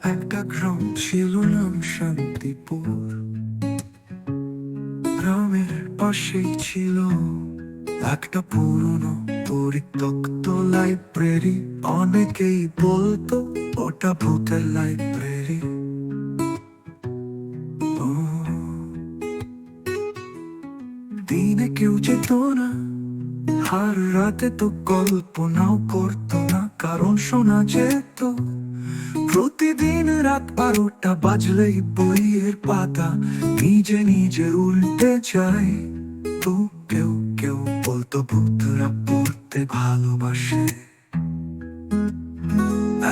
একটা গ্রাম ছিল নাম শান্তিপুর। গ্রামের পাশেই ছিল একটা পুরনো পরিত্যক্ত লাইব্রেরি। অনেকেই বলতো ওটা ভূতের লাইব্রেরি। ও, দিনে কেউ যেত না, আর রাতে তো কল্পনাও করতো না, কারণ শোনা যেত প্রতিদিন রাত 12টা বাজলেই বইয়ের পাতা নিজে নিজে উল্টে যায়। তো কেউ কেউ বলতো ভূতরা পড়তে ভালোবাসে।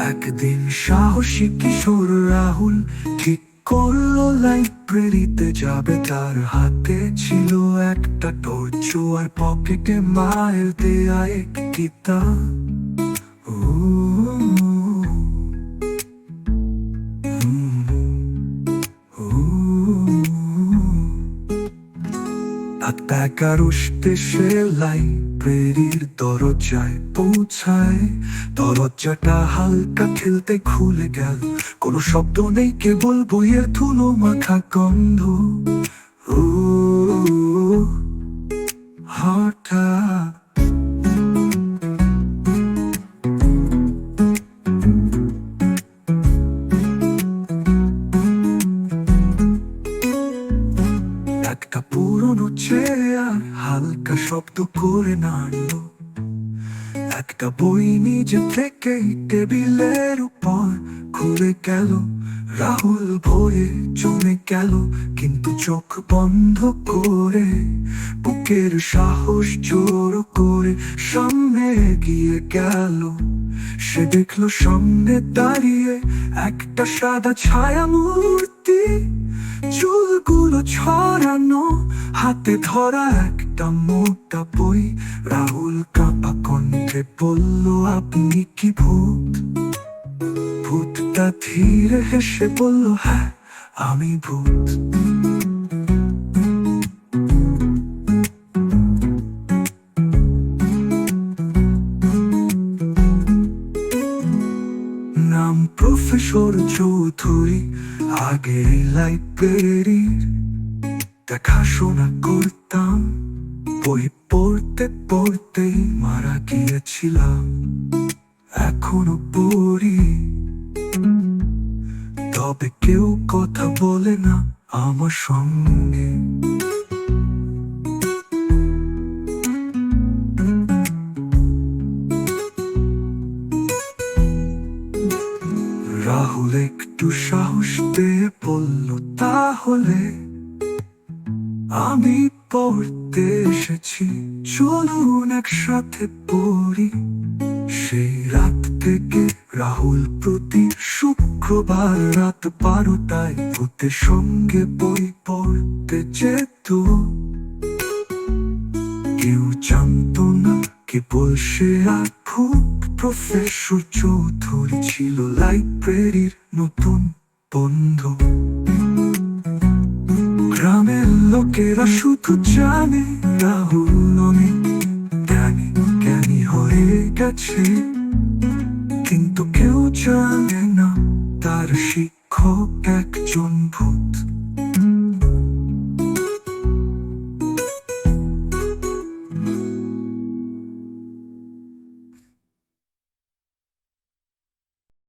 একদিন সাহসী কিশোর রাহুল ঠিক করলো লাইব্রেরিতে যাবে। তার হাতে ছিল একটা টর্চ আর পকেটে মায়ের দেয়া এক কিতাব। ও, রাত 11টা সে লাইব্রেরির দরজায় পৌঁছায়। দরজাটা হালকা খেলতে খুলে গেল, কোনো শব্দ নেই, কেবল বইয়ের ধুলো মাখা গন্ধ। ও, হঠাৎ একটা পুরনো চেয়ার হালকা শব্দ করে নাড়লো। একটা বই নিজে থেকে টেবিলের উপর খুলে গেল। রাহুল ভয়ে জমে গেল, কিন্তু চোখ বন্ধ করে বুকের সাহস জোর করে সামনে এগিয়ে গেল। সে দেখলো সামনে দাঁড়িয়ে একটা সাদা ছায়া মূর্তি, চুলগুলো ছড়ানো, হাতে ধরা একটা মোটা বই। রাহুল কাঁপা কণ্ঠে বলল, আপনি কি ভূত? ভূতটা ধীরে হেসে বলল, হ্যাঁ আমি ভূত। নাম প্রফেসর চৌধুরী, আগে লাইব্রেরির দেখাশোনা করতাম। বই পড়তে পড়তেই মারা গিয়েছিলাম, এখনো পড়ি। তবে কেউ কথা বলে না আমার সঙ্গে। রাহুল একটু সাহস পেয়ে বলল, তাহলে আমি পড়তে এসেছি, চলুন একসাথে পড়ি। সেই রাত থেকে রাহুল প্রতি শুক্রবার রাত 12টায় ভূতের সঙ্গে বই পড়তে যেত। কেউ জানতো না কেবল সে আর ভূত। প্রফেসর চৌধুরী ছিল লাইব্রেরির নতুন বন্ধু। গ্রামের লোকেরা শুধু জানে রাহুল অনেক জ্ঞানী হয়ে গেছে, কিন্তু কেউ জানে না তার শিক্ষক একজন ভূত।